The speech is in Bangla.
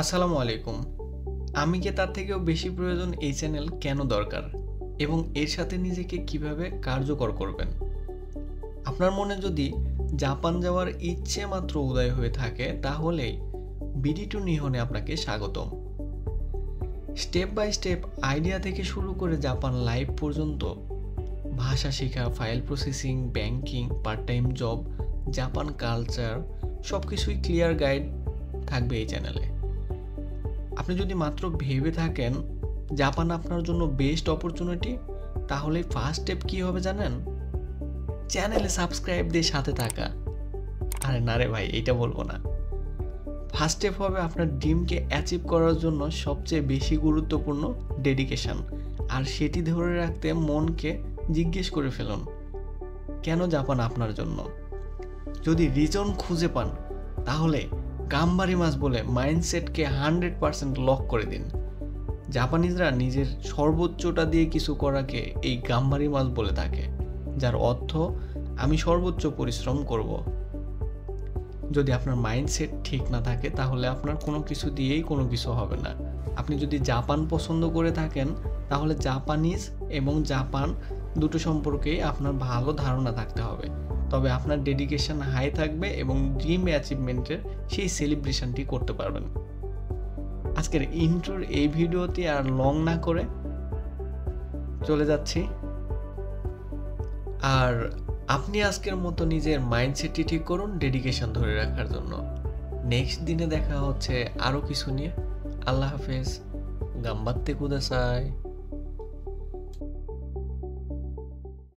আসসালামু আলাইকুম। আমি কি তার থেকেও বেশি প্রয়োজন এই চ্যানেল কেন দরকার এবং এর সাথে নিজেকে কিভাবে কার্যকর করবেন? আপনার মনে যদি জাপান যাওয়ার ইচ্ছে মাত্র উদয় হয়ে থাকে তাহলেই বিডি2 নিহনে আপনাকে স্বাগতম। স্টেপ বাই স্টেপ আইডিয়া থেকে শুরু করে জাপান লাইফ পর্যন্ত ভাষা শেখা, file processing, banking, part time job, Japan culture সবকিছুই ক্লিয়ার গাইড থাকবে এই চ্যানেলে। আপনি যদি মাত্র ভেবে থাকেন জাপান আপনার জন্য বেস্ট অপরচুনিটি, তাহলে ফার্স্ট স্টেপ কী হবে জানেন? চ্যানেলে সাবস্ক্রাইব দিয়ে সাথে থাকা। আরে না রে ভাই, এইটা বলবো না। ফার্স্ট স্টেপ হবে আপনার ড্রিমকে অ্যাচিভ করার জন্য সবচেয়ে বেশি গুরুত্বপূর্ণ ডেডিকেশন, আর সেটি ধরে রাখতে মনকে জিজ্ঞেস করে ফেলুন কেন জাপান আপনার জন্য। যদি রিজন খুঁজে পান তাহলে গাম্বারি মাস বলে মাইন্ডসেটকে 100% লক করে দিন। জাপানিজরা নিজের সর্বোচ্চটা দিয়ে কিছু করাকে এই গাম্বারি মাস বলে থাকে, যার অর্থ আমি সর্বোচ্চ পরিশ্রম করব। যদি আপনার মাইন্ডসেট ঠিক না থাকে তাহলে আপনার কোনো কিছু দিয়েই কোনো কিছু হবে না। আপনি যদি জাপান পছন্দ করে থাকেন তাহলে জাপানিজ এবং জাপান দুটো সম্পর্কেই আপনার ভালো ধারণা থাকতে হবে, তবে আপনার ডেডিকেশন হাই থাকবে এবং ড্রিম অ্যাচিভমেন্টের সেই সেলিব্রেশনটি করতে পারবেন। আজকের ইন্ট্রোর এই ভিডিওতে আর লং না করে চলে যাচ্ছি। আর আপনি আজকের মতো নিজের মাইন্ডসেটটি ঠিক করুন ডেডিকেশন ধরে রাখার জন্য। নেক্সট দিনে দেখা হচ্ছে আরও কিছু নিয়ে। আল্লাহ হাফেজ। গাম্বাত্তে কুদাসাই।